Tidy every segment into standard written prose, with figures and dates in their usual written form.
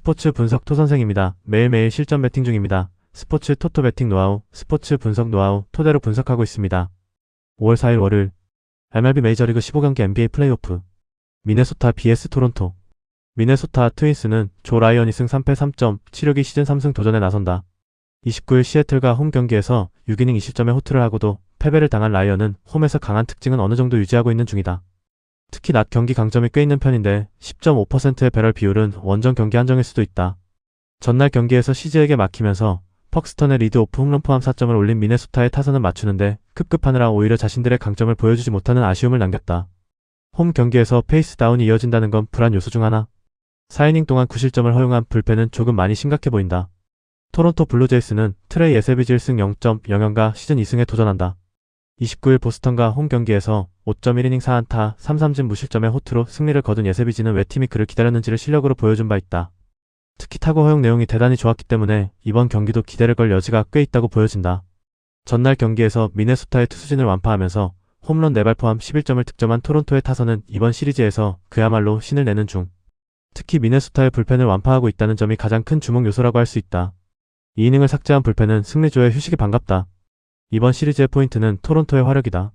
스포츠 분석 토선생입니다. 매일매일 실전 배팅 중입니다. 스포츠 토토 배팅 노하우, 스포츠 분석 노하우 토대로 분석하고 있습니다. 5월 4일 월요일 MLB 메이저리그 15경기 NBA 플레이오프 미네소타 vs 토론토. 미네소타 트윈스는 조 라이언이 승 3패 3점 7흑이 시즌 3승 도전에 나선다. 29일 시애틀과 홈 경기에서 6이닝 2실점에 호투를 하고도 패배를 당한 라이언은 홈에서 강한 특징은 어느 정도 유지하고 있는 중이다. 특히 낮 경기 강점이 꽤 있는 편인데 10.5%의 배럴 비율은 원정 경기 한정일 수도 있다. 전날 경기에서 시즈에게 막히면서 퍽스턴의 리드오프 홈런 포함 4점을 올린 미네소타의 타선은 맞추는데 급급하느라 오히려 자신들의 강점을 보여주지 못하는 아쉬움을 남겼다. 홈 경기에서 페이스 다운이 이어진다는 건 불안 요소 중 하나. 4이닝 동안 9실점을 허용한 불펜은 조금 많이 심각해 보인다. 토론토 블루제이스는 트레이 에세비지 1승 0.00가 시즌 2승에 도전한다. 29일 보스턴과 홈 경기에서 5.1이닝 4안타 3삼진 무실점의 호투로 승리를 거둔 에세비지는 왜 팀이 그를 기다렸는지를 실력으로 보여준 바 있다. 특히 타구 허용 내용이 대단히 좋았기 때문에 이번 경기도 기대를 걸 여지가 꽤 있다고 보여진다. 전날 경기에서 미네소타의 투수진을 완파하면서 홈런 4발 포함 11점을 득점한 토론토의 타선은 이번 시리즈에서 그야말로 신을 내는 중. 특히 미네소타의 불펜을 완파하고 있다는 점이 가장 큰 주목 요소라고 할 수 있다. 2이닝을 삭제한 불펜은 승리조의 휴식이 반갑다. 이번 시리즈의 포인트는 토론토의 화력이다.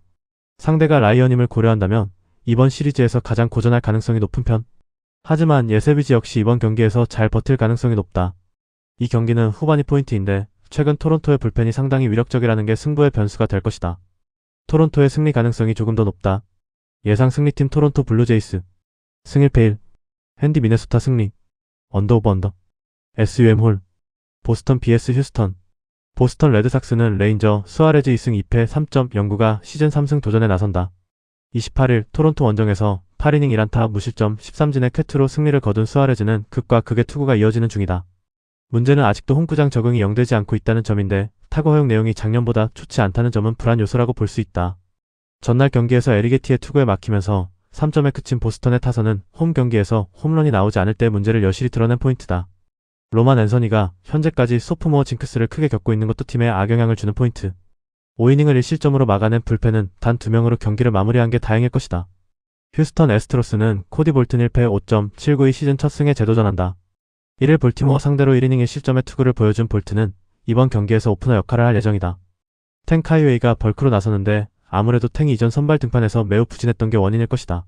상대가 라이언임을 고려한다면 이번 시리즈에서 가장 고전할 가능성이 높은 편. 하지만 에세비지 역시 이번 경기에서 잘 버틸 가능성이 높다. 이 경기는 후반이 포인트인데 최근 토론토의 불펜이 상당히 위력적이라는 게 승부의 변수가 될 것이다. 토론토의 승리 가능성이 조금 더 높다. 예상 승리팀 토론토 블루제이스 승 1패 1 핸디 미네소타 승리 언더 오버 언더 SUM 홀 보스턴 vs 휴스턴. 보스턴 레드삭스는 레인저 수아레즈 2승 2패 3.09가 시즌 3승 도전에 나선다. 28일 토론토 원정에서 8이닝 1안타 무실점 13진의 쾌투로 승리를 거둔 수아레즈는 극과 극의 투구가 이어지는 중이다. 문제는 아직도 홈구장 적응이 영되지 않고 있다는 점인데 타구 허용 내용이 작년보다 좋지 않다는 점은 불안 요소라고 볼 수 있다. 전날 경기에서 에리게티의 투구에 막히면서 3점에 그친 보스턴의 타선은 홈 경기에서 홈런이 나오지 않을 때의 문제를 여실히 드러낸 포인트다. 로만 앤서니가 현재까지 소프트웨어 징크스를 크게 겪고 있는 것도 팀에 악영향을 주는 포인트. 5이닝을 1실점으로 막아낸 불펜은 단 2명으로 경기를 마무리한 게 다행일 것이다. 휴스턴 애스트로스는 코디 볼튼 1패 5.792 시즌 첫 승에 재도전한다. 1일 볼티모어 상대로 1이닝 1실점의 투구를 보여준 볼튼은 이번 경기에서 오프너 역할을 할 예정이다. 탱 카이웨이가 벌크로 나서는데 아무래도 탱이 이전 선발 등판에서 매우 부진했던 게 원인일 것이다.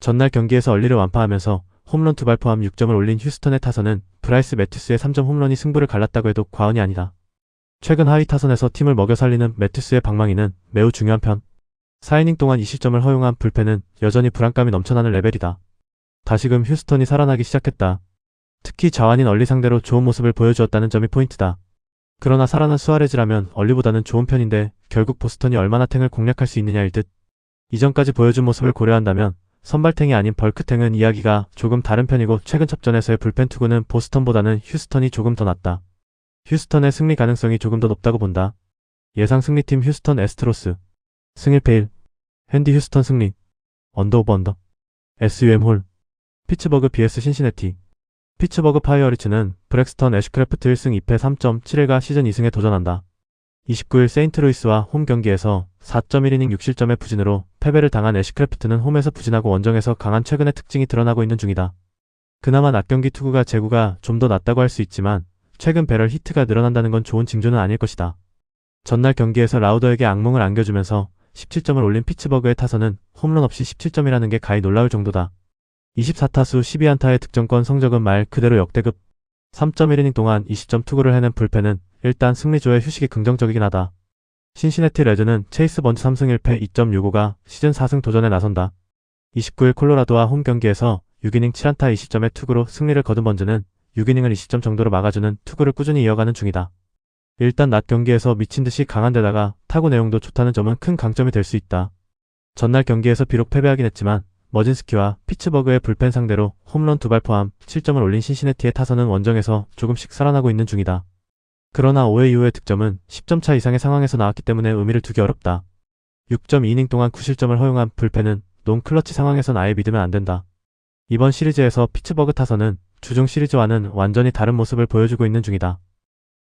전날 경기에서 얼리를 완파하면서 홈런 2발 포함 6점을 올린 휴스턴의 타선은 브라이스 매튜스의 3점 홈런이 승부를 갈랐다고 해도 과언이 아니다. 최근 하위 타선에서 팀을 먹여 살리는 매튜스의 방망이는 매우 중요한 편. 4이닝 동안 2실점을 허용한 불펜은 여전히 불안감이 넘쳐나는 레벨이다. 다시금 휴스턴이 살아나기 시작했다. 특히 자완인 얼리 상대로 좋은 모습을 보여주었다는 점이 포인트다. 그러나 살아난 수아레즈라면 얼리보다는 좋은 편인데 결국 보스턴이 얼마나 탱을 공략할 수 있느냐일 듯. 이전까지 보여준 모습을 고려한다면 선발탱이 아닌 벌크탱은 이야기가 조금 다른 편이고 최근 첩전에서의 불펜 투구는 보스턴보다는 휴스턴이 조금 더 낫다. 휴스턴의 승리 가능성이 조금 더 높다고 본다. 예상 승리팀 휴스턴 애스트로스 승 1패 1 핸디 휴스턴 승리 언더 오버 언더 SUM 홀 피츠버그 vs 신시내티. 피츠버그 파이어리츠는 브렉스턴 애쉬크래프트 1승 2패 3.71가 시즌 2승에 도전한다. 29일 세인트루이스와 홈 경기에서 4.1이닝 6실점의 부진으로 패배를 당한 애쉬크래프트는 홈에서 부진하고 원정에서 강한 최근의 특징이 드러나고 있는 중이다. 그나마 낮 경기 투구가 제구가 좀 더 낫다고 할 수 있지만 최근 배럴 히트가 늘어난다는 건 좋은 징조는 아닐 것이다. 전날 경기에서 라우더에게 악몽을 안겨주면서 17점을 올린 피츠버그의 타선은 홈런 없이 17점이라는 게 가히 놀라울 정도다. 24타수 12안타의 득점권 성적은 말 그대로 역대급. 3.1이닝 동안 20점 투구를 해낸 불펜은 일단 승리조의 휴식이 긍정적이긴 하다. 신시내티 레드는 체이스 번즈 3승 1패 2.65가 시즌 4승 도전에 나선다. 29일 콜로라도와 홈 경기에서 6이닝 7안타 20점의 투구로 승리를 거둔 번즈는 6이닝을 20점 정도로 막아주는 투구를 꾸준히 이어가는 중이다. 일단 낮 경기에서 미친듯이 강한 데다가 타구 내용도 좋다는 점은 큰 강점이 될 수 있다. 전날 경기에서 비록 패배하긴 했지만 머진스키와 피츠버그의 불펜 상대로 홈런 2발 포함 7점을 올린 신시내티의 타선은 원정에서 조금씩 살아나고 있는 중이다. 그러나 5회 이후의 득점은 10점 차 이상의 상황에서 나왔기 때문에 의미를 두기 어렵다. 6.2이닝 동안 9실점을 허용한 불펜은 논클러치 상황에선 아예 믿으면 안 된다. 이번 시리즈에서 피츠버그 타선은 주중 시리즈와는 완전히 다른 모습을 보여주고 있는 중이다.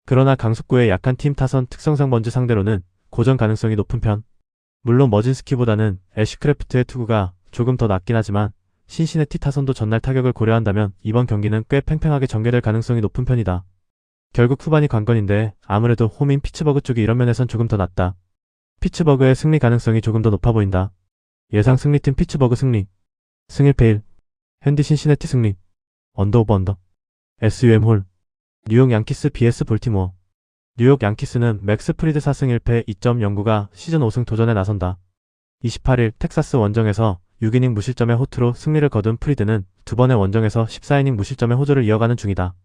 그러나 강속구의 약한 팀 타선 특성상 번즈 상대로는 고전 가능성이 높은 편. 물론 머진스키보다는 애쉬크래프트의 투구가 조금 더 낫긴 하지만 신시내티 타선도 전날 타격을 고려한다면 이번 경기는 꽤 팽팽하게 전개될 가능성이 높은 편이다. 결국 후반이 관건인데 아무래도 홈인 피츠버그 쪽이 이런 면에선 조금 더 낫다. 피츠버그의 승리 가능성이 조금 더 높아 보인다. 예상 승리팀 피츠버그 승리. 승일패 1. 현디 신시내티 승리. 언더 오버 언더. SUM 홀. 뉴욕 양키스 vs 볼티모어. 뉴욕 양키스는 맥스 프리드 4승 1패 2.09가 시즌 5승 도전에 나선다. 28일 텍사스 원정에서 6이닝 무실점의 호투로 승리를 거둔 프리드는 두 번의 원정에서 14이닝 무실점의 호조를 이어가는 중이다.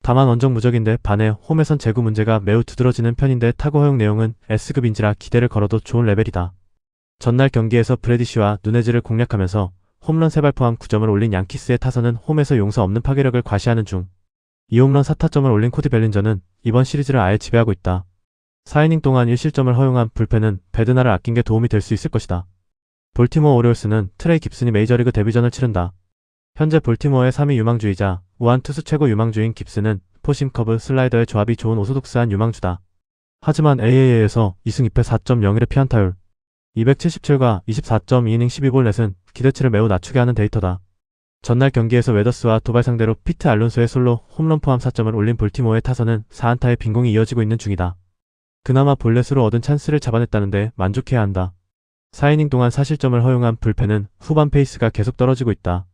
다만 원정 무적인데 반해 홈에선 제구 문제가 매우 두드러지는 편인데 타구 허용 내용은 S급인지라 기대를 걸어도 좋은 레벨이다. 전날 경기에서 브래디쉬와 누네즈를 공략하면서 홈런 3발 포함 9점을 올린 양키스의 타선은 홈에서 용서 없는 파괴력을 과시하는 중. 2홈런 4타점을 올린 코디 벨린저는 이번 시리즈를 아예 지배하고 있다. 4이닝 동안 1실점을 허용한 불펜은 베드나를 아낀 게 도움이 될 수 있을 것이다. 볼티모어 오리올스는 트레이 깁슨이 메이저리그 데뷔전을 치른다. 현재 볼티모어의 3위 유망주이자 우한 투수 최고 유망주인 깁슨은 포심 커브 슬라이더의 조합이 좋은 오소독스한 유망주다. 하지만 AAA에서 2승 2패 4.01의 피안타율, 277과 24.2이닝 12볼 넷은 기대치를 매우 낮추게 하는 데이터다. 전날 경기에서 웨더스와 도발 상대로 피트 알론소의 솔로 홈런 포함 4점을 올린 볼티모어의 타선은 4안타의 빈공이 이어지고 있는 중이다. 그나마 볼넷으로 얻은 찬스를 잡아냈다는데 만족해야 한다. 4이닝 동안 4실점을 허용한 불펜은 후반 페이스가 계속 떨어지고 있다.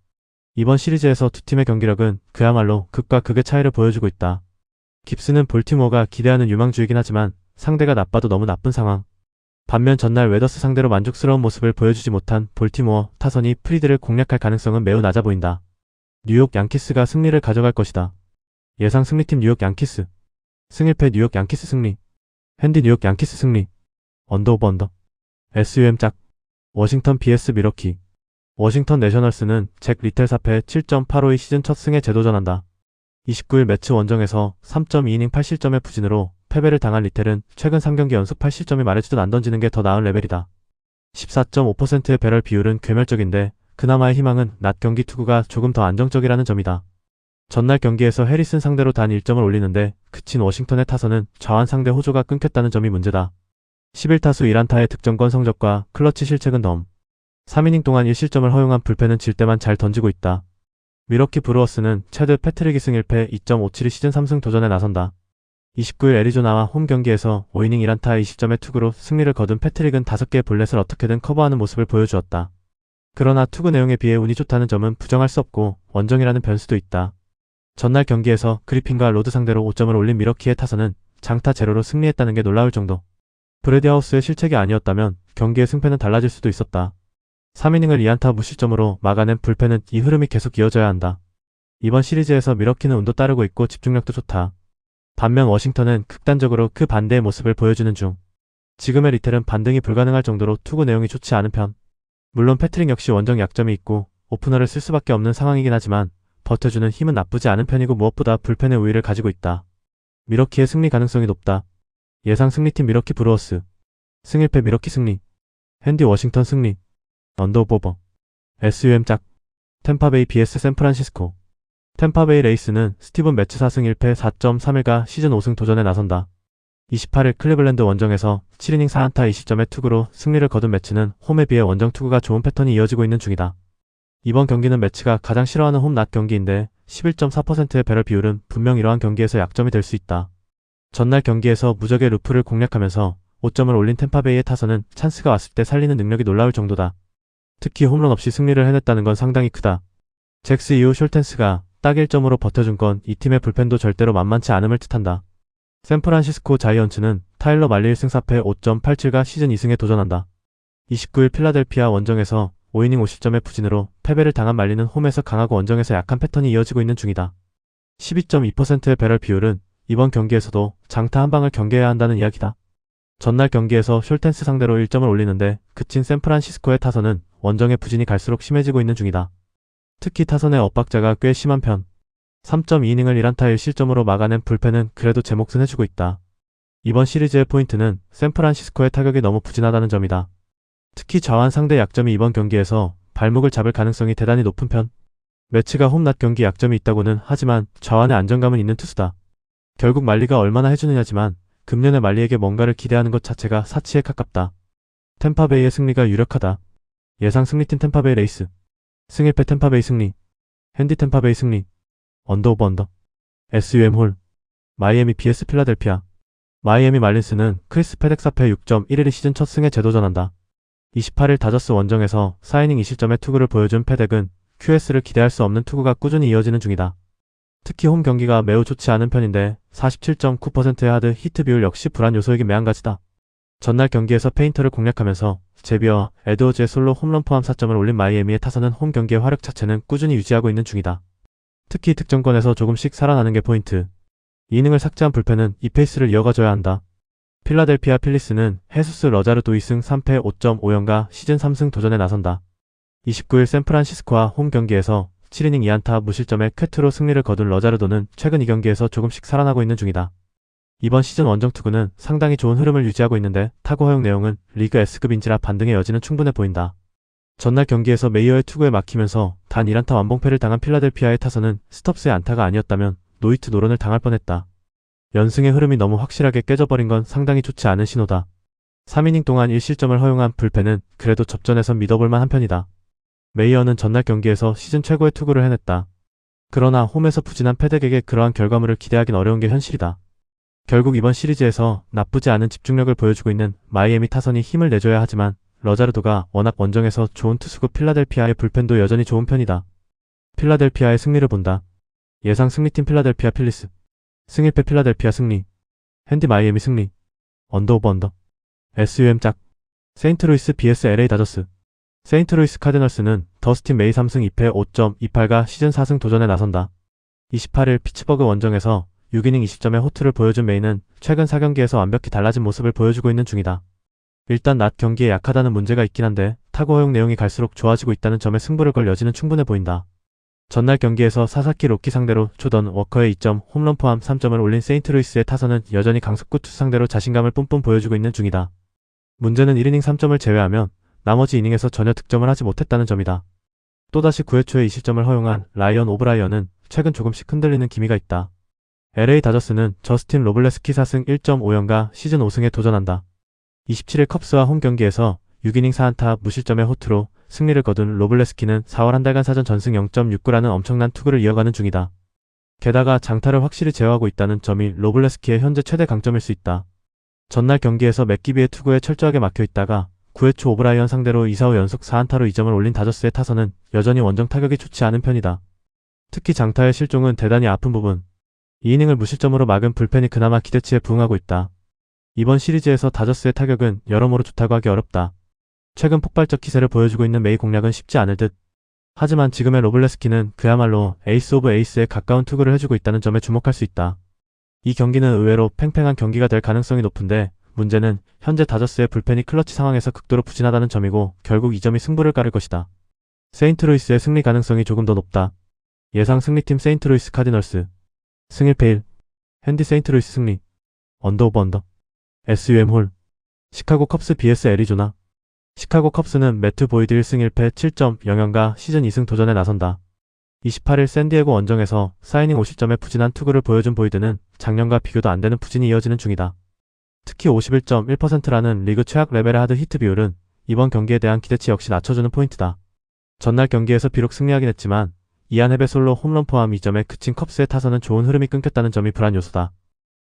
이번 시리즈에서 두 팀의 경기력은 그야말로 극과 극의 차이를 보여주고 있다. 깁스는 볼티모어가 기대하는 유망주이긴 하지만 상대가 나빠도 너무 나쁜 상황. 반면 전날 웨더스 상대로 만족스러운 모습을 보여주지 못한 볼티모어 타선이 프리드를 공략할 가능성은 매우 낮아 보인다. 뉴욕 양키스가 승리를 가져갈 것이다. 예상 승리팀 뉴욕 양키스. 승일패 뉴욕 양키스 승리. 핸디 뉴욕 양키스 승리. 언더 오버 언더. SUM 짝. 워싱턴 vs 미러키. 워싱턴 내셔널스는 잭 리텔 4패 7.85의 시즌 첫 승에 재도전한다. 29일 매치 원정에서 3.2이닝 8실점의 부진으로 패배를 당한 리텔은 최근 3경기 연속 8실점이 말해주듯 안 던지는 게 더 나은 레벨이다. 14.5%의 배럴 비율은 괴멸적인데 그나마의 희망은 낮 경기 투구가 조금 더 안정적이라는 점이다. 전날 경기에서 해리슨 상대로 단 1점을 올리는데 그친 워싱턴의 타선은 좌완 상대 호조가 끊겼다는 점이 문제다. 11타수 1안타의 득점권 성적과 클러치 실책은 덤. 3이닝 동안 1실점을 허용한 불펜은 질 때만 잘 던지고 있다. 미러키 브루어스는 체드 패트릭 2승 1패 2.57이 시즌 3승 도전에 나선다. 29일 애리조나와 홈 경기에서 5이닝 1안타 20점의 투구로 승리를 거둔 패트릭은 5개의 볼넷을 어떻게든 커버하는 모습을 보여주었다. 그러나 투구 내용에 비해 운이 좋다는 점은 부정할 수 없고 원정이라는 변수도 있다. 전날 경기에서 그리핀과 로드 상대로 5점을 올린 미러키의 타선은 장타 제로로 승리했다는 게 놀라울 정도. 브래디 하우스의 실책이 아니었다면 경기의 승패는 달라질 수도 있었다. 3이닝을 2안타 무실점으로 막아낸 불펜은 이 흐름이 계속 이어져야 한다. 이번 시리즈에서 미러키는 운도 따르고 있고 집중력도 좋다. 반면 워싱턴은 극단적으로 그 반대의 모습을 보여주는 중. 지금의 리텔은 반등이 불가능할 정도로 투구 내용이 좋지 않은 편. 물론 패트릭 역시 원정 약점이 있고 오프너를 쓸 수밖에 없는 상황이긴 하지만 버텨주는 힘은 나쁘지 않은 편이고 무엇보다 불펜의 우위를 가지고 있다. 미러키의 승리 가능성이 높다. 예상 승리팀 미러키 브루어스. 승일패 미러키 승리. 핸디 워싱턴 승리. 언더 오버. SUM 짝. 템파베이 vs 샌프란시스코. 템파베이 레이스는 스티븐 매츠 4승 1패 4.31가 시즌 5승 도전에 나선다. 28일 클리블랜드 원정에서 7이닝 4안타 20점의 투구로 승리를 거둔 매츠는 홈에 비해 원정 투구가 좋은 패턴이 이어지고 있는 중이다. 이번 경기는 매츠가 가장 싫어하는 홈 낮 경기인데 11.4%의 배럴 비율은 분명 이러한 경기에서 약점이 될 수 있다. 전날 경기에서 무적의 루프를 공략하면서 5점을 올린 템파베이의 타선은 찬스가 왔을 때 살리는 능력이 놀라울 정도다. 특히 홈런 없이 승리를 해냈다는 건 상당히 크다. 잭스 이후 숄텐스가 딱 1점으로 버텨준 건 이 팀의 불펜도 절대로 만만치 않음을 뜻한다. 샌프란시스코 자이언츠는 타일러 말리 1승 4패 5.87가 시즌 2승에 도전한다. 29일 필라델피아 원정에서 5이닝 50점의 부진으로 패배를 당한 말리는 홈에서 강하고 원정에서 약한 패턴이 이어지고 있는 중이다. 12.2%의 배럴 비율은 이번 경기에서도 장타 한 방을 경계해야 한다는 이야기다. 전날 경기에서 숄텐스 상대로 1점을 올리는데 그친 샌프란시스코의 타선은 원정의 부진이 갈수록 심해지고 있는 중이다. 특히 타선의 엇박자가 꽤 심한 편. 3.2이닝을 1안타 1실점으로 막아낸 불펜은 그래도 제 몫은 해주고 있다. 이번 시리즈의 포인트는 샌프란시스코의 타격이 너무 부진하다는 점이다. 특히 좌완 상대 약점이 이번 경기에서 발목을 잡을 가능성이 대단히 높은 편. 매치가 홈 낮 경기 약점이 있다고는 하지만 좌완의 안정감은 있는 투수다. 결국 말리가 얼마나 해주느냐지만 금년의 말리에게 뭔가를 기대하는 것 자체가 사치에 가깝다. 템파베이의 승리가 유력하다. 예상 승리팀 템파베이 레이스. 승일패 템파베이 승리. 핸디 템파베이 승리. 언더 오브 언더. SUM 홀. 마이애미 vs 필라델피아. 마이애미 말린스는 크리스 페덱스 앞에 6.11이 시즌 첫 승에 재도전한다. 28일 다저스 원정에서 4이닝 2실점의 투구를 보여준 페덱은 QS를 기대할 수 없는 투구가 꾸준히 이어지는 중이다. 특히 홈 경기가 매우 좋지 않은 편인데 47.9%의 하드 히트 비율 역시 불안 요소이긴 매한가지다. 전날 경기에서 페인터를 공략하면서 제비어와 에드워즈의 솔로 홈런 포함 4점을 올린 마이애미의 타선은 홈 경기의 화력 자체는 꾸준히 유지하고 있는 중이다. 특히 득점권에서 조금씩 살아나는 게 포인트. 이닝을 삭제한 불펜은 이 페이스를 이어가줘야 한다. 필라델피아 필리스는 헤수스 러자르도 2승 3패 5.5연가 시즌 3승 도전에 나선다. 29일 샌프란시스코와 홈 경기에서 7이닝 2안타 무실점의 쾌투로 승리를 거둔 러자르도는 최근 이 경기에서 조금씩 살아나고 있는 중이다. 이번 시즌 원정 투구는 상당히 좋은 흐름을 유지하고 있는데 타구 허용 내용은 리그 S급인지라 반등의 여지는 충분해 보인다. 전날 경기에서 메이어의 투구에 막히면서 단 1안타 완봉패를 당한 필라델피아의 타선은 스톱스의 안타가 아니었다면 노히트 노런을 당할 뻔했다. 연승의 흐름이 너무 확실하게 깨져버린 건 상당히 좋지 않은 신호다. 3이닝 동안 1실점을 허용한 불펜은 그래도 접전에선 믿어볼만 한 편이다. 메이어는 전날 경기에서 시즌 최고의 투구를 해냈다. 그러나 홈에서 부진한 패덱에게 그러한 결과물을 기대하긴 어려운 게 현실이다. 결국 이번 시리즈에서 나쁘지 않은 집중력을 보여주고 있는 마이애미 타선이 힘을 내줘야 하지만 러자르도가 워낙 원정에서 좋은 투수고 필라델피아의 불펜도 여전히 좋은 편이다. 필라델피아의 승리를 본다. 예상 승리팀 필라델피아 필리스. 승일패 필라델피아 승리. 핸디 마이애미 승리. 언더 오브 언더. SUM 짝. 세인트루이스 vs LA 다저스. 세인트루이스 카디널스는 더스틴 메이 3승 2패 5.28가 시즌 4승 도전에 나선다. 28일 피츠버그 원정에서 6이닝 20점의 호투를 보여준 메이는 최근 4경기에서 완벽히 달라진 모습을 보여주고 있는 중이다. 일단 낮 경기에 약하다는 문제가 있긴 한데 타구 허용 내용이 갈수록 좋아지고 있다는 점에 승부를 걸 여지는 충분해 보인다. 전날 경기에서 사사키 로키 상대로 조던 워커의 2점 홈런 포함 3점을 올린 세인트루이스의 타선은 여전히 강속구 투수 상대로 자신감을 뿜뿜 보여주고 있는 중이다. 문제는 1이닝 3점을 제외하면 나머지 이닝에서 전혀 득점을 하지 못했다는 점이다. 또다시 9회 초에 2실점을 허용한 라이언 오브라이언은 최근 조금씩 흔들리는 기미가 있다. LA 다저스는 저스틴 로블레스키 4승 1.5연가 시즌 5승에 도전한다. 27일 컵스와 홈 경기에서 6이닝 4안타 무실점의 호투로 승리를 거둔 로블레스키는 4월 한 달간 사전 전승 0.69라는 엄청난 투구를 이어가는 중이다. 게다가 장타를 확실히 제어하고 있다는 점이 로블레스키의 현재 최대 강점일 수 있다. 전날 경기에서 맥기비의 투구에 철저하게 막혀있다가 9회 초 오브라이언 상대로 2, 4호 연속 4안타로 2점을 올린 다저스의 타선은 여전히 원정 타격이 좋지 않은 편이다. 특히 장타의 실종은 대단히 아픈 부분. 2이닝을 무실점으로 막은 불펜이 그나마 기대치에 부응하고 있다. 이번 시리즈에서 다저스의 타격은 여러모로 좋다고 하기 어렵다. 최근 폭발적 기세를 보여주고 있는 메이 공략은 쉽지 않을 듯. 하지만 지금의 로블레스키는 그야말로 에이스 오브 에이스에 가까운 투구를 해주고 있다는 점에 주목할 수 있다. 이 경기는 의외로 팽팽한 경기가 될 가능성이 높은데 문제는 현재 다저스의 불펜이 클러치 상황에서 극도로 부진하다는 점이고 결국 이 점이 승부를 가를 것이다. 세인트루이스의 승리 가능성이 조금 더 높다. 예상 승리팀 세인트루이스 카디널스. 승일패 1. 핸디 세인트루이스 승리. 언더 오브 언더. SUM 홀. 시카고 컵스 vs 애리조나. 시카고 컵스는 매튜 보이드 1승 1패 7.0연가 시즌 2승 도전에 나선다. 28일 샌디에고 원정에서 4이닝 50점의 부진한 투구를 보여준 보이드는 작년과 비교도 안 되는 부진이 이어지는 중이다. 특히 51.1%라는 리그 최악 레벨의 하드 히트 비율은 이번 경기에 대한 기대치 역시 낮춰주는 포인트다. 전날 경기에서 비록 승리하긴 했지만 이안헤베 솔로 홈런 포함 2점에 그친 컵스의 타선은 좋은 흐름이 끊겼다는 점이 불안 요소다.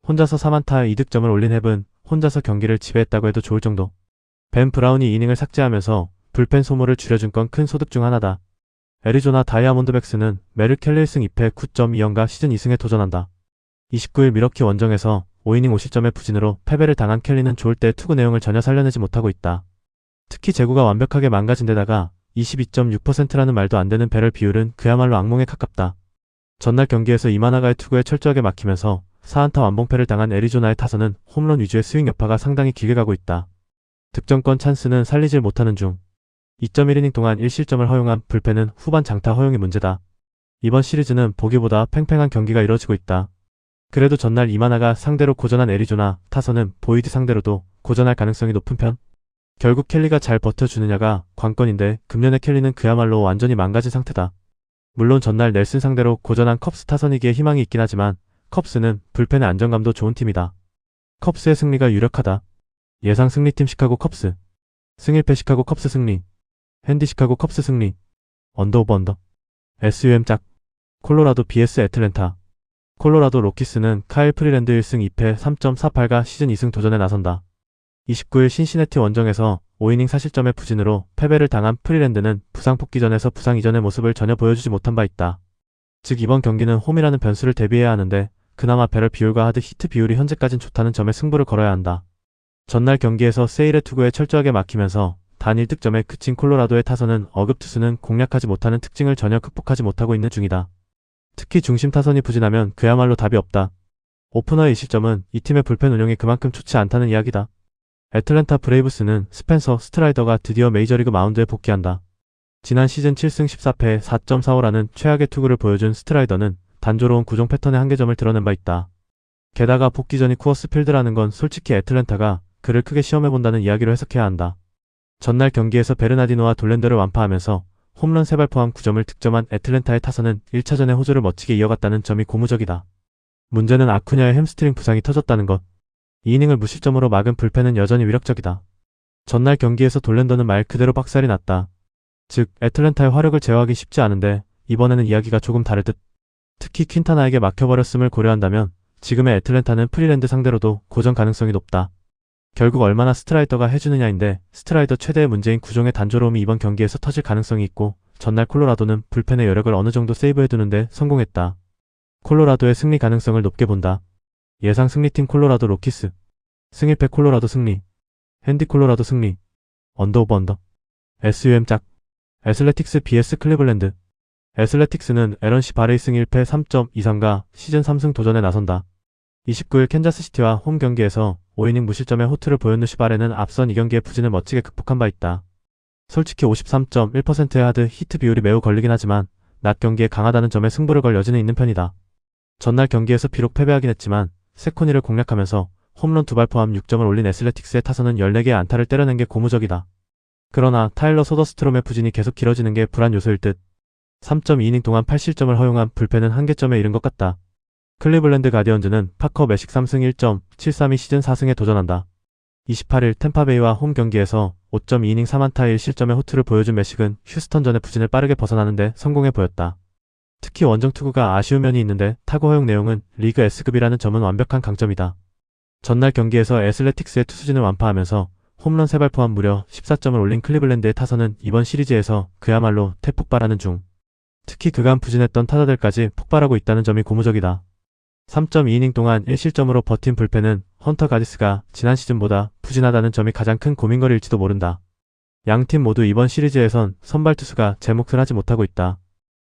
혼자서 3안타 2득점을 올린 헵은 혼자서 경기를 지배했다고 해도 좋을 정도. 벤 브라운이 이닝을 삭제하면서 불펜 소모를 줄여준 건 큰 소득 중 하나다. 애리조나 다이아몬드백스는 메르 켈리 1승 2패 9.2연가 시즌 2승에 도전한다. 29일 미러키 원정에서 5이닝 50점의 부진으로 패배를 당한 켈리는 좋을 때 투구 내용을 전혀 살려내지 못하고 있다. 특히 제구가 완벽하게 망가진 데다가 22.6%라는 말도 안 되는 배럴 비율은 그야말로 악몽에 가깝다. 전날 경기에서 이마나가의 투구에 철저하게 막히면서 4안타 완봉패를 당한 애리조나의 타선은 홈런 위주의 스윙 여파가 상당히 길게 가고 있다. 득점권 찬스는 살리질 못하는 중. 2.1이닝 동안 1실점을 허용한 불펜은 후반 장타 허용이 문제다. 이번 시리즈는 보기보다 팽팽한 경기가 이뤄지고 있다. 그래도 전날 이마나가 상대로 고전한 애리조나 타선은 보이드 상대로도 고전할 가능성이 높은 편. 결국 켈리가 잘 버텨주느냐가 관건인데 금년의 켈리는 그야말로 완전히 망가진 상태다. 물론 전날 넬슨 상대로 고전한 컵스 타선이기에 희망이 있긴 하지만 컵스는 불펜의 안정감도 좋은 팀이다. 컵스의 승리가 유력하다. 예상 승리팀 시카고 컵스. 승일패 시카고 컵스 승리. 핸디 시카고 컵스 승리. 언더 오버 언더. SUM 짝. 콜로라도 vs 애틀랜타. 콜로라도 로키스는 카일 프리랜드 1승 2패 3.48가 시즌 2승 도전에 나선다. 29일 신시내티 원정에서 5이닝 4실점의 부진으로 패배를 당한 프리랜드는 부상 복귀전에서 부상 이전의 모습을 전혀 보여주지 못한 바 있다. 즉 이번 경기는 홈이라는 변수를 대비해야 하는데 그나마 배럴 비율과 하드 히트 비율이 현재까진 좋다는 점에 승부를 걸어야 한다. 전날 경기에서 세일의 투구에 철저하게 막히면서 단 1득점에 그친 콜로라도의 타선은 어급 투수는 공략하지 못하는 특징을 전혀 극복하지 못하고 있는 중이다. 특히 중심 타선이 부진하면 그야말로 답이 없다. 오프너의 이 실점은 이 팀의 불펜 운영이 그만큼 좋지 않다는 이야기다. 애틀랜타 브레이브스는 스펜서 스트라이더가 드디어 메이저리그 마운드에 복귀한다. 지난 시즌 7승 14패 4.45라는 최악의 투구를 보여준 스트라이더는 단조로운 구종 패턴의 한계점을 드러낸 바 있다. 게다가 복귀 전이 쿠어스 필드라는 건 솔직히 애틀랜타가 그를 크게 시험해본다는 이야기로 해석해야 한다. 전날 경기에서 베르나디노와 돌랜더를 완파하면서 홈런 3발 포함 9점을 득점한 애틀랜타의 타선은 1차전의 호조를 멋지게 이어갔다는 점이 고무적이다. 문제는 아쿠냐의 햄스트링 부상이 터졌다는 것. 2이닝을 무실점으로 막은 불펜은 여전히 위력적이다. 전날 경기에서 돌랜더는 말 그대로 박살이 났다. 즉 애틀랜타의 화력을 제어하기 쉽지 않은데 이번에는 이야기가 조금 다를 듯. 특히 퀸타나에게 막혀버렸음을 고려한다면 지금의 애틀랜타는 프리랜드 상대로도 고전 가능성이 높다. 결국 얼마나 스트라이더가 해주느냐인데 스트라이더 최대의 문제인 구종의 단조로움이 이번 경기에서 터질 가능성이 있고 전날 콜로라도는 불펜의 여력을 어느 정도 세이브해두는데 성공했다. 콜로라도의 승리 가능성을 높게 본다. 예상 승리팀 콜로라도 로키스. 승일패 콜로라도 승리. 핸디 콜로라도 승리. 언더 오버 언더. SUM 짝. 애슬레틱스 vs 클리블랜드. 애슬레틱스는 에런 바레이 승 1패 3.23가 시즌 3승 도전에 나선다. 29일 캔자스시티와 홈 경기에서 5이닝 무실점의 호투를 보였는 슈바레는 앞선 이 경기의 부진을 멋지게 극복한 바 있다. 솔직히 53.1%의 하드 히트 비율이 매우 걸리긴 하지만 낮 경기에 강하다는 점에 승부를 걸 여지는 있는 편이다. 전날 경기에서 비록 패배하긴 했지만 세코니를 공략하면서 홈런 2발 포함 6점을 올린 애슬레틱스의 타선은 14개의 안타를 때려낸 게 고무적이다. 그러나 타일러 소더스트롬의 부진이 계속 길어지는 게 불안 요소일 듯. 3.2이닝 동안 8실점을 허용한 불펜은 한계점에 이른 것 같다. 클리블랜드 가디언즈는 파커 매식 3승 1.73이 시즌 4승에 도전한다. 28일 템파베이와 홈 경기에서 5.2이닝 3안타 1실점의 호투를 보여준 매식은 휴스턴전의 부진을 빠르게 벗어나는데 성공해 보였다. 특히 원정 투구가 아쉬운 면이 있는데 타구 허용 내용은 리그 S급이라는 점은 완벽한 강점이다. 전날 경기에서 애슬레틱스의 투수진을 완파하면서 홈런 3발 포함 무려 14점을 올린 클리블랜드의 타선은 이번 시리즈에서 그야말로 태폭발하는 중. 특히 그간 부진했던 타자들까지 폭발하고 있다는 점이 고무적이다. 3.2이닝 동안 1실점으로 버틴 불펜은 헌터 가디스가 지난 시즌보다 부진하다는 점이 가장 큰 고민거리일지도 모른다. 양팀 모두 이번 시리즈에선 선발 투수가 제 몫을 하지 못하고 있다.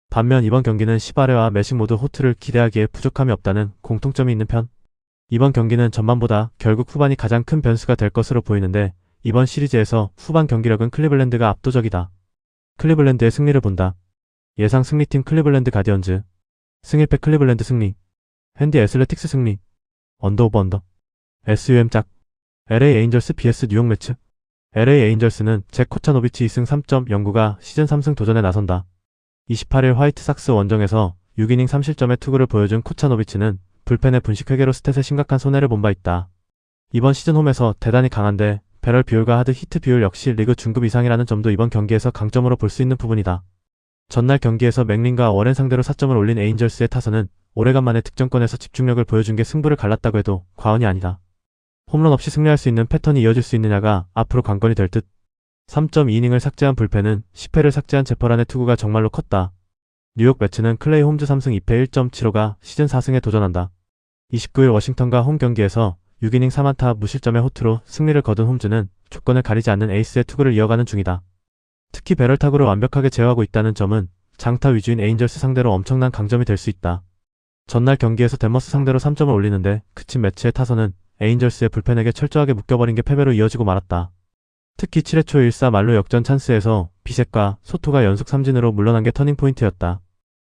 반면 이번 경기는 시바레와 매식 모두 호투를 기대하기에 부족함이 없다는 공통점이 있는 편. 이번 경기는 전반보다 결국 후반이 가장 큰 변수가 될 것으로 보이는데 이번 시리즈에서 후반 경기력은 클리블랜드가 압도적이다. 클리블랜드의 승리를 본다. 예상 승리팀 클리블랜드 가디언즈. 승일패 클리블랜드 승리. 핸디 애슬레틱스 승리. 언더 오버 언더. SUM 짝. LA 에인절스 vs 뉴욕 매츠. LA 에인절스는 잭 코차노비치 2승 3.09가 시즌 3승 도전에 나선다. 28일 화이트삭스 원정에서 6이닝 3실점의 투구를 보여준 코차노비치는 불펜의 분식 회개로 스탯에 심각한 손해를 본 바 있다. 이번 시즌 홈에서 대단히 강한데 배럴 비율과 하드 히트 비율 역시 리그 중급 이상이라는 점도 이번 경기에서 강점으로 볼 수 있는 부분이다. 전날 경기에서 맥린과 워렌 상대로 4점을 올린 에인절스의 타선은 오래간만에 득점권에서 집중력을 보여준 게 승부를 갈랐다고 해도 과언이 아니다. 홈런 없이 승리할 수 있는 패턴이 이어질 수 있느냐가 앞으로 관건이 될 듯. 3.2이닝을 삭제한 불펜은 10회를 삭제한 제퍼란의 투구가 정말로 컸다. 뉴욕 매츠는 클레이 홈즈 3승 2패 1.75가 시즌 4승에 도전한다. 29일 워싱턴과 홈 경기에서 6이닝 3안타 무실점의 호투로 승리를 거둔 홈즈는 조건을 가리지 않는 에이스의 투구를 이어가는 중이다. 특히 배럴 타구를 완벽하게 제어하고 있다는 점은 장타 위주인 에인절스 상대로 엄청난 강점이 될 수 있다. 전날 경기에서 데머스 상대로 3점을 올리는데 그친 매치의 타선은 에인절스의 불펜에게 철저하게 묶여버린 게 패배로 이어지고 말았다. 특히 7회 초 1사 말로 역전 찬스에서 비셋과 소토가 연속 삼진으로 물러난 게 터닝포인트였다.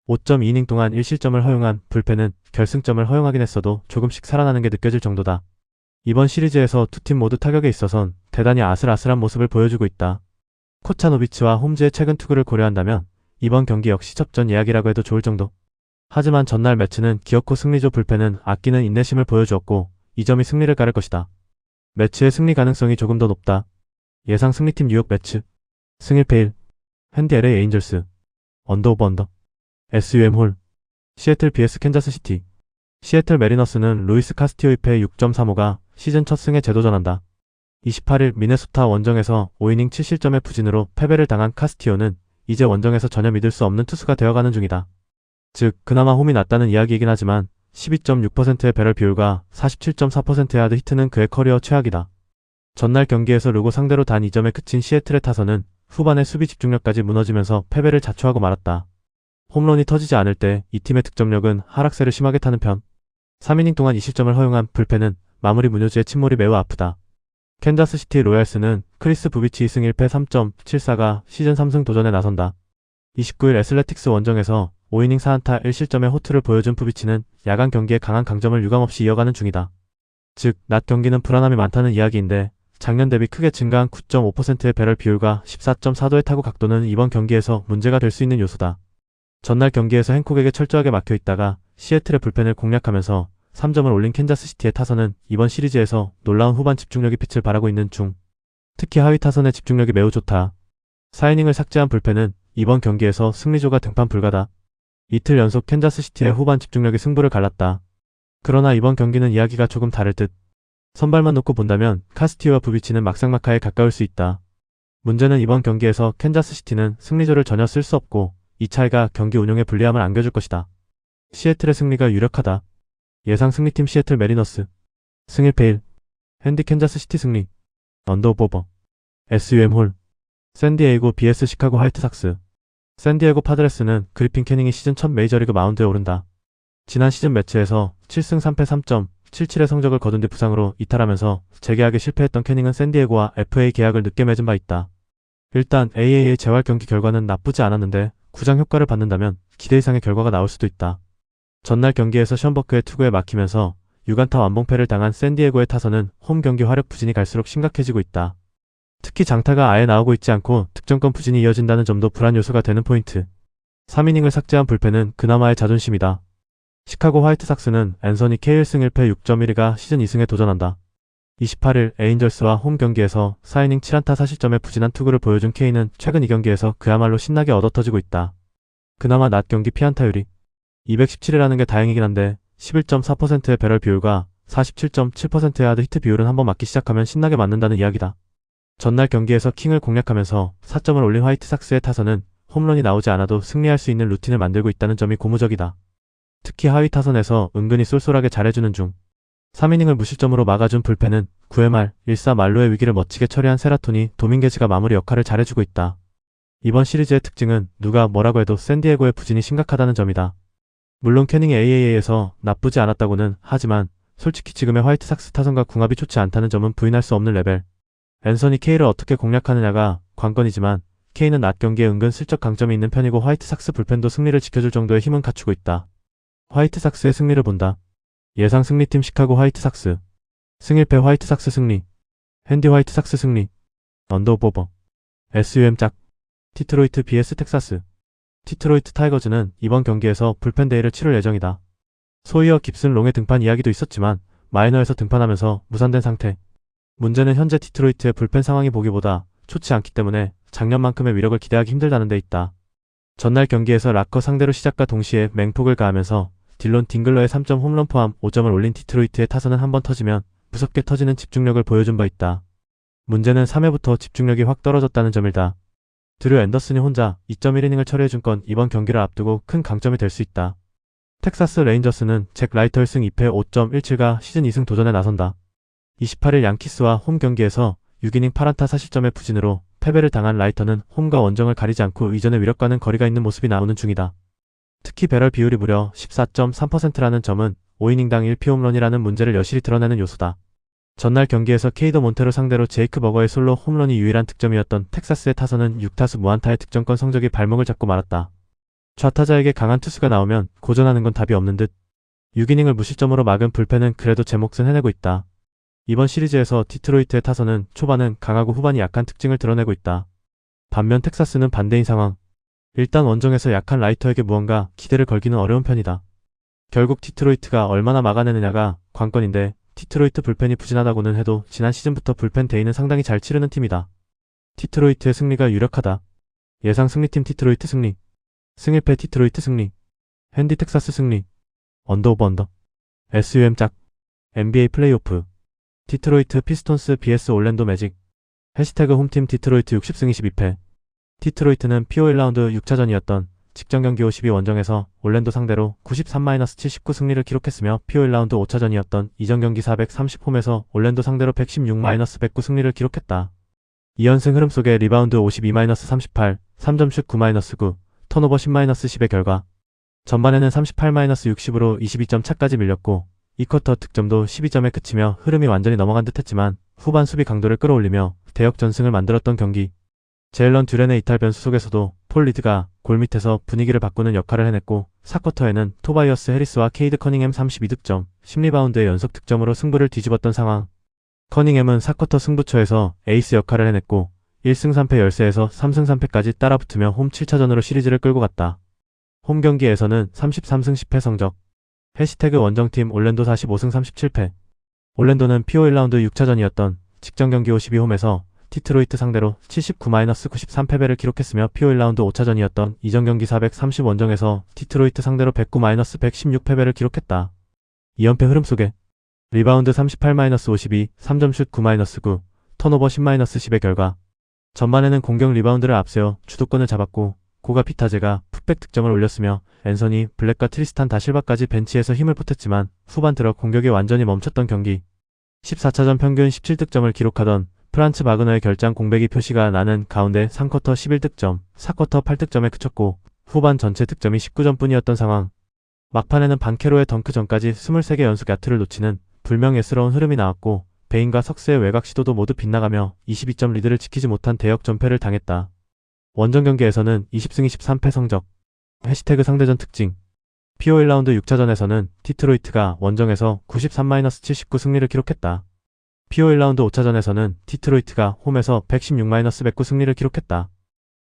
5.2이닝 동안 1실점을 허용한 불펜은 결승점을 허용하긴 했어도 조금씩 살아나는 게 느껴질 정도다. 이번 시리즈에서 두 팀 모두 타격에 있어선 대단히 아슬아슬한 모습을 보여주고 있다. 코차노비치와 홈즈의 최근 투구를 고려한다면 이번 경기 역시 접전 예약이라고 해도 좋을 정도. 하지만 전날 매치는 기어코 승리조 불펜은 아끼는 인내심을 보여주었고 이 점이 승리를 가를 것이다. 매치의 승리 가능성이 조금 더 높다. 예상 승리팀 뉴욕 매츠. 승일패 1. 핸디 LA 에인절스. 언더 오버 언더. SUM 홀. 시애틀 vs 캔자스 시티. 시애틀 메리너스는 루이스 카스티오 2패 6.35가 시즌 첫 승에 재도전한다. 28일 미네소타 원정에서 5이닝 7실점의 부진으로 패배를 당한 카스티오는 이제 원정에서 전혀 믿을 수 없는 투수가 되어가는 중이다. 즉 그나마 홈이 낫다는 이야기이긴 하지만 12.6%의 배럴 비율과 47.4%의 하드 히트는 그의 커리어 최악이다. 전날 경기에서 르고 상대로 단 2점에 그친 시애틀의 타선은 후반에 수비 집중력까지 무너지면서 패배를 자초하고 말았다. 홈런이 터지지 않을 때 이 팀의 득점력은 하락세를 심하게 타는 편. 3이닝 동안 2실점을 허용한 불펜은 마무리 문효주의 침몰이 매우 아프다. 캔자스시티 로얄스는 크리스 부비치 2승 1패 3.74가 시즌 3승 도전에 나선다. 29일 애슬레틱스 원정에서 5이닝 4안타 1실점의 호투를 보여준 부비치는 야간 경기에 강한 강점을 유감없이 이어가는 중이다. 즉, 낮 경기는 불안함이 많다는 이야기인데 작년 대비 크게 증가한 9.5%의 배럴 비율과 14.4도의 타구 각도는 이번 경기에서 문제가 될 수 있는 요소다. 전날 경기에서 행콕에게 철저하게 막혀있다가 시애틀의 불펜을 공략하면서 3점을 올린 캔자스시티의 타선은 이번 시리즈에서 놀라운 후반 집중력이 빛을 발하고 있는 중. 특히 하위 타선의 집중력이 매우 좋다. 4이닝을 삭제한 불펜은 이번 경기에서 승리조가 등판 불가다. 이틀 연속 캔자스시티의 후반 집중력이 승부를 갈랐다. 그러나 이번 경기는 이야기가 조금 다를 듯. 선발만 놓고 본다면 카스티오와 부비치는 막상막하에 가까울 수 있다. 문제는 이번 경기에서 캔자스시티는 승리조를 전혀 쓸 수 없고 이 차이가 경기 운용에 불리함을 안겨줄 것이다. 시애틀의 승리가 유력하다. 예상 승리팀 시애틀 메리너스. 승 1패 1. 핸디 캔자스시티 승리. 언더 오버. SUM 홀. 샌디에이고 vs 시카고 화이트삭스. 샌디에고 파드레스는 그리핀 캐닝이 시즌 첫 메이저리그 마운드에 오른다. 지난 시즌 매치에서 7승 3패 3.77의 성적을 거둔 뒤 부상으로 이탈하면서 재계약에 실패했던 캐닝은 샌디에고와 FA 계약을 늦게 맺은 바 있다. 일단 AAA 재활 경기 결과는 나쁘지 않았는데 구장 효과를 받는다면 기대 이상의 결과가 나올 수도 있다. 전날 경기에서 션버크의 투구에 막히면서 6안타 완봉패를 당한 샌디에고의 타선은 홈 경기 화력 부진이 갈수록 심각해지고 있다. 특히 장타가 아예 나오고 있지 않고 득점권 부진이 이어진다는 점도 불안 요소가 되는 포인트. 3이닝을 삭제한 불펜은 그나마의 자존심이다. 시카고 화이트삭스는 앤서니 K 1승 1패 6.12가 시즌 2승에 도전한다. 28일 에인절스와 홈 경기에서 4이닝 7안타 4실점의 부진한 투구를 보여준 K는 최근 이 경기에서 그야말로 신나게 얻어터지고 있다. 그나마 낮 경기 피안타율이 217이라는 게 다행이긴 한데 11.4%의 배럴 비율과 47.7%의 하드 히트 비율은 한번 맞기 시작하면 신나게 맞는다는 이야기다. 전날 경기에서 킹을 공략하면서 4점을 올린 화이트삭스의 타선은 홈런이 나오지 않아도 승리할 수 있는 루틴을 만들고 있다는 점이 고무적이다. 특히 하위 타선에서 은근히 쏠쏠하게 잘해주는 중. 3이닝을 무실점으로 막아준 불펜은 9회 말 1사 말로의 위기를 멋지게 처리한 세라토니 도밍게즈가 마무리 역할을 잘해주고 있다. 이번 시리즈의 특징은 누가 뭐라고 해도 샌디에고의 부진이 심각하다는 점이다. 물론 캐닝이 AAA에서 나쁘지 않았다고는 하지만 솔직히 지금의 화이트삭스 타선과 궁합이 좋지 않다는 점은 부인할 수 없는 레벨. 앤서니 K를 어떻게 공략하느냐가 관건이지만 K는 낮 경기에 은근 슬쩍 강점이 있는 편이고 화이트삭스 불펜도 승리를 지켜줄 정도의 힘은 갖추고 있다. 화이트삭스의 승리를 본다. 예상 승리팀 시카고 화이트삭스. 승 1패 화이트삭스 승리. 핸디 화이트삭스 승리. 언더 오버. SUM 짝. 디트로이트 vs 텍사스. 디트로이트 타이거즈는 이번 경기에서 불펜 데이를 치를 예정이다. 소이어 깁슨 롱의 등판 이야기도 있었지만 마이너에서 등판하면서 무산된 상태. 문제는 현재 디트로이트의 불펜 상황이 보기보다 좋지 않기 때문에 작년만큼의 위력을 기대하기 힘들다는 데 있다. 전날 경기에서 락커 상대로 시작과 동시에 맹폭을 가하면서 딜론 딩글러의 3점 홈런 포함 5점을 올린 디트로이트의 타선은 한번 터지면 무섭게 터지는 집중력을 보여준 바 있다. 문제는 3회부터 집중력이 확 떨어졌다는 점이다. 드류 앤더슨이 혼자 2.1이닝을 처리해준 건 이번 경기를 앞두고 큰 강점이 될 수 있다. 텍사스 레인저스는 잭 라이터 1승 2패 5.17가 시즌 2승 도전에 나선다. 28일 양키스와 홈 경기에서 6이닝 8안타 4실점의 부진으로 패배를 당한 라이터는 홈과 원정을 가리지 않고 이전의 위력과는 거리가 있는 모습이 나오는 중이다. 특히 배럴 비율이 무려 14.3%라는 점은 5이닝당 1피 홈런이라는 문제를 여실히 드러내는 요소다. 전날 경기에서 케이더 몬테로 상대로 제이크 버거의 솔로 홈런이 유일한 득점이었던 텍사스의 타선은 6타수 무안타의 득점권 성적이 발목을 잡고 말았다. 좌타자에게 강한 투수가 나오면 고전하는 건 답이 없는 듯. 6이닝을 무실점으로 막은 불펜은 그래도 제 몫은 해내고 있다. 이번 시리즈에서 디트로이트의 타선은 초반은 강하고 후반이 약한 특징을 드러내고 있다. 반면 텍사스는 반대인 상황. 일단 원정에서 약한 라이터에게 무언가 기대를 걸기는 어려운 편이다. 결국 디트로이트가 얼마나 막아내느냐가 관건인데 디트로이트 불펜이 부진하다고는 해도 지난 시즌부터 불펜 데이는 상당히 잘 치르는 팀이다. 디트로이트의 승리가 유력하다. 예상 승리팀 디트로이트 승리. 승일패 디트로이트 승리, 핸디 텍사스 승리, 언더 오브 언더, SUM 짝, NBA 플레이오프, 디트로이트 피스톤스 vs 올랜도 매직, 해시태그 홈팀 디트로이트 60승 22패. 디트로이트는 PO 1라운드 6차전이었던 직전 경기 52 원정에서 올랜도 상대로 93-79 승리를 기록했으며 PO 1라운드 5차전이었던 이전 경기 430홈에서 올랜도 상대로 116-109 승리를 기록했다. 2연승 흐름 속에 리바운드 52-38, 3점슛 9-9, 턴오버 10-10의 결과 전반에는 38-60으로 22점 차까지 밀렸고 2쿼터 득점도 12점에 그치며 흐름이 완전히 넘어간 듯 했지만 후반 수비 강도를 끌어올리며 대역전승을 만들었던 경기. 제일런 듀렌의 이탈 변수 속에서도 폴 리드가 골 밑에서 분위기를 바꾸는 역할을 해냈고 4쿼터에는 토바이어스 해리스와 케이드 커닝햄 32득점, 10리바운드의 연속 득점으로 승부를 뒤집었던 상황. 커닝햄은 4쿼터 승부처에서 에이스 역할을 해냈고 1승 3패 열세에서 3승 3패까지 따라붙으며 홈 7차전으로 시리즈를 끌고 갔다. 홈 경기에서는 33승 10패 성적. 해시태그 원정팀 올랜도 45승 37패. 올랜도는 PO 1라운드 6차전이었던 직전 경기 52홈에서 디트로이트 상대로 79-93패배를 기록했으며 PO 1라운드 5차전이었던 이전 경기 430 원정에서 디트로이트 상대로 109-116패배를 기록했다. 2연패 흐름 속에 리바운드 38-52, 3점슛 9-9, 턴오버 10-10의 결과 전반에는 공격 리바운드를 앞세워 주도권을 잡았고 고가 피타제가 풋백 득점을 올렸으며 앤서니 블랙과 트리스탄 다실바까지 벤치에서 힘을 보탰지만 후반 들어 공격이 완전히 멈췄던 경기. 14차전 평균 17득점을 기록하던 프란츠 바그너의 결장 공백이 표시가 나는 가운데 3쿼터 11득점, 4쿼터 8득점에 그쳤고 후반 전체 득점이 19점뿐이었던 상황. 막판에는 반케로의 덩크 전까지 23개 연속 야투를 놓치는 불명예스러운 흐름이 나왔고 베인과 석스의 외곽 시도도 모두 빗나가며 22점 리드를 지키지 못한 대역 전패를 당했다. 원정 경기에서는 20승 23패 성적. 해시태그 상대전 특징. PO 1라운드 6차전에서는 디트로이트가 원정에서 93-79 승리를 기록했다. PO 1라운드 5차전에서는 디트로이트가 홈에서 116-109 승리를 기록했다.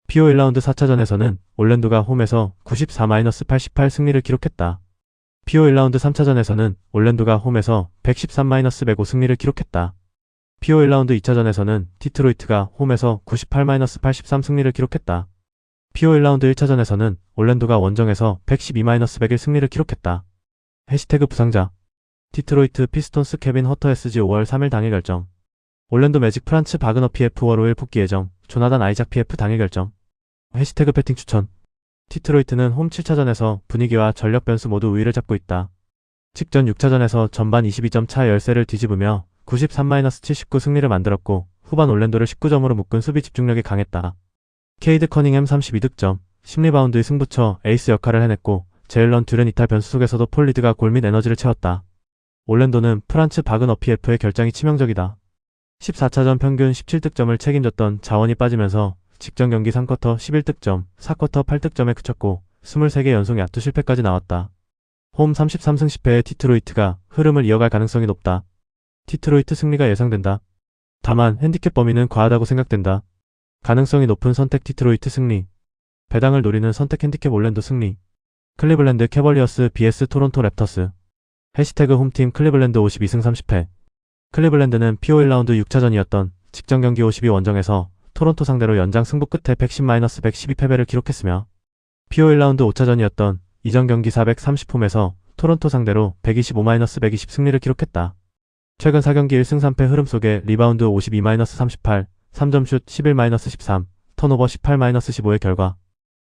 PO 1라운드 4차전에서는 올랜도가 홈에서 94-88 승리를 기록했다. PO 1라운드 3차전에서는 올랜도가 홈에서 113-105 승리를 기록했다. PO 1라운드 2차전에서는 디트로이트가 홈에서 98-83 승리를 기록했다. PO 1라운드 1차전에서는 올랜도가 원정에서 112-101 승리를 기록했다. 해시태그 부상자. 디트로이트 피스톤스 케빈 허터 SG 5월 3일 당일 결정. 올랜도 매직 프란츠 바그너 PF 5월 5일 복귀 예정. 조나단 아이작 PF 당일 결정. 해시태그 배팅 추천. 디트로이트는 홈 7차전에서 분위기와 전력 변수 모두 우위를 잡고 있다. 직전 6차전에서 전반 22점 차 열세를 뒤집으며 93-79 승리를 만들었고 후반 올랜도를 19점으로 묶은 수비 집중력이 강했다. 케이드 커닝햄 32득점, 10리바운드의 승부처 에이스 역할을 해냈고 제일런 듀렌 이탈 변수 속에서도 폴 리드가 골 및 에너지를 채웠다. 올랜도는 프란츠 바그너 PF의 결장이 치명적이다. 14차전 평균 17득점을 책임졌던 자원이 빠지면서 직전 경기 3쿼터 11득점, 4쿼터 8득점에 그쳤고 23개 연속 야투 실패까지 나왔다. 홈 33승 10패의 디트로이트가 흐름을 이어갈 가능성이 높다. 디트로이트 승리가 예상된다. 다만 핸디캡 범위는 과하다고 생각된다. 가능성이 높은 선택 디트로이트 승리. 배당을 노리는 선택 핸디캡 올랜도 승리. 클리블랜드 캐벌리어스 vs 토론토 랩터스. 해시태그 홈팀 클리블랜드 52승 30패. 클리블랜드는 PO 1라운드 6차전이었던 직전 경기 52 원정에서 토론토 상대로 연장 승부 끝에 110-112패배를 기록했으며 PO 1라운드 5차전이었던 이전 경기 430홈에서 토론토 상대로 125-120 승리를 기록했다. 최근 4경기 1승 3패 흐름 속에 리바운드 52-38, 3점슛 11-13, 턴오버 18-15의 결과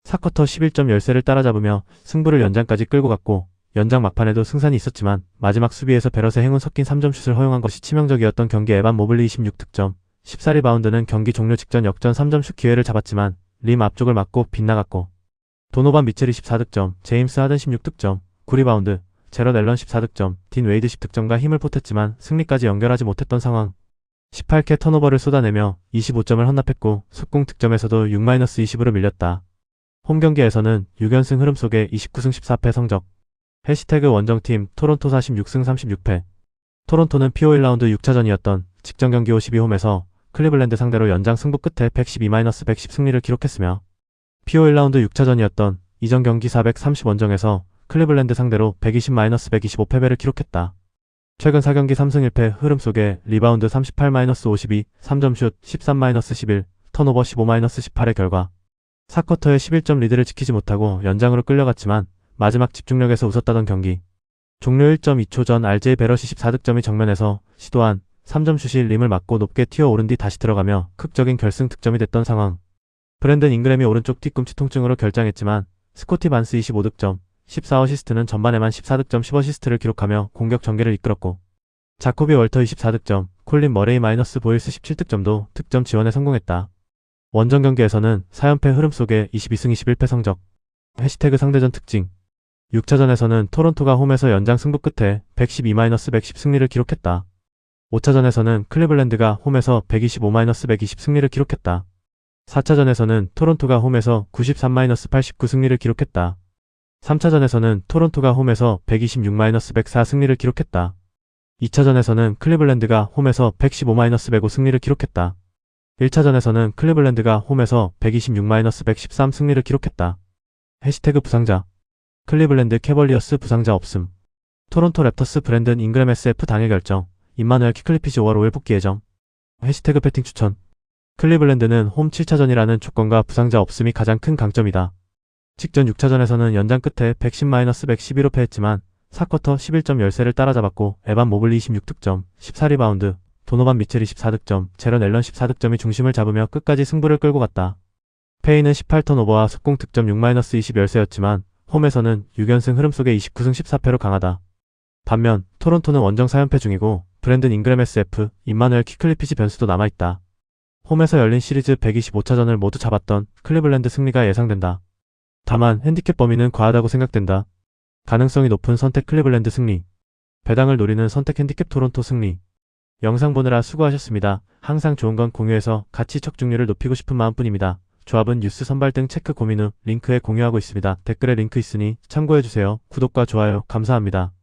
4쿼터 11점 열세를 따라잡으며 승부를 연장까지 끌고 갔고 연장 막판에도 승산이 있었지만 마지막 수비에서 베럿의 행운 섞인 3점슛을 허용한 것이 치명적이었던 경기 에반 모블리 26득점, 14리바운드는 경기 종료 직전 역전 3점슛 기회를 잡았지만 림 앞쪽을 맞고 빗나갔고 도노반 미첼 24득점, 제임스 하든 16득점, 9리바운드, 제럿 앨런 14득점, 딘 웨이드 10득점과 힘을 보탰지만 승리까지 연결하지 못했던 상황. 18개 턴오버를 쏟아내며 25점을 헌납했고 속공 득점에서도 6-20으로 밀렸다. 홈 경기에서는 6연승 흐름 속에 29승 14패 성적. 해시태그 원정팀 토론토 46승 36패. 토론토는 PO 1라운드 6차전이었던 직전 경기 52홈에서 클리블랜드 상대로 연장 승부 끝에 112-110 승리를 기록했으며 PO 1라운드 6차전이었던 이전 경기 430 원정에서 클리블랜드 상대로 120-125 패배를 기록했다. 최근 4경기 3승 1패 흐름 속에 리바운드 38-52, 3점슛 13-11, 턴오버 15-18의 결과 4쿼터에 11점 리드를 지키지 못하고 연장으로 끌려갔지만 마지막 집중력에서 웃었다던 경기. 종료 1.2초 전 RJ 베럿이 14득점이 정면에서 시도한 3점 슛이 림을 맞고 높게 튀어오른 뒤 다시 들어가며 극적인 결승 득점이 됐던 상황. 브랜든 잉그램이 오른쪽 뒤꿈치 통증으로 결장했지만 스코티 반스 25득점, 14어시스트는 전반에만 14득점 10어시스트를 기록하며 공격 전개를 이끌었고 자코비 월터 24득점, 콜린 머레이 마이너스 보일스 17득점도 득점 지원에 성공했다. 원정 경기에서는 4연패 흐름 속에 22승 21패 성적. 해시태그 상대전 특징. 6차전에서는 토론토가 홈에서 연장 승부 끝에 112-110 승리를 기록했다. 5차전에서는 클리블랜드가 홈에서 125-120 승리를 기록했다. 4차전에서는 토론토가 홈에서 93-89 승리를 기록했다. 3차전에서는 토론토가 홈에서 126-104 승리를 기록했다. 2차전에서는 클리블랜드가 홈에서 115-105 승리를 기록했다. 1차전에서는 클리블랜드가 홈에서 126-113 승리를 기록했다. 해시태그 부상자. 클리블랜드 캐벌리어스 부상자 없음. 토론토 랩터스 브랜든 잉그램 SF 당일 결정. 임마누엘 키클리피지 5월 5일 복귀 예정. 해시태그 배팅 추천. 클리블랜드는 홈 7차전이라는 조건과 부상자 없음이 가장 큰 강점이다. 직전 6차전에서는 연장 끝에 110-111로 패했지만 4쿼터 11점 열세를 따라잡았고 에반 모블리 26득점, 14리바운드, 도노반 미첼 24득점, 제런 앨런 14득점이 중심을 잡으며 끝까지 승부를 끌고 갔다. 페이는 18턴오버와 속공 득점 6-20 열세였지만 홈에서는 6연승 흐름 속에 29승 14패로 강하다. 반면 토론토는 원정 4연패 중이고 브랜든 잉그램 SF, 임마누엘 키클리피지 변수도 남아있다. 홈에서 열린 시리즈 125차전을 모두 잡았던 클리블랜드 승리가 예상된다. 다만 핸디캡 범위는 과하다고 생각된다. 가능성이 높은 선택 클리블랜드 승리. 배당을 노리는 선택 핸디캡 토론토 승리. 영상 보느라 수고하셨습니다. 항상 좋은 건 공유해서 가치 척중률을 높이고 싶은 마음뿐입니다. 조합은 뉴스 선발 등 체크 고민 후 링크에 공유하고 있습니다. 댓글에 링크 있으니 참고해주세요. 구독과 좋아요 감사합니다.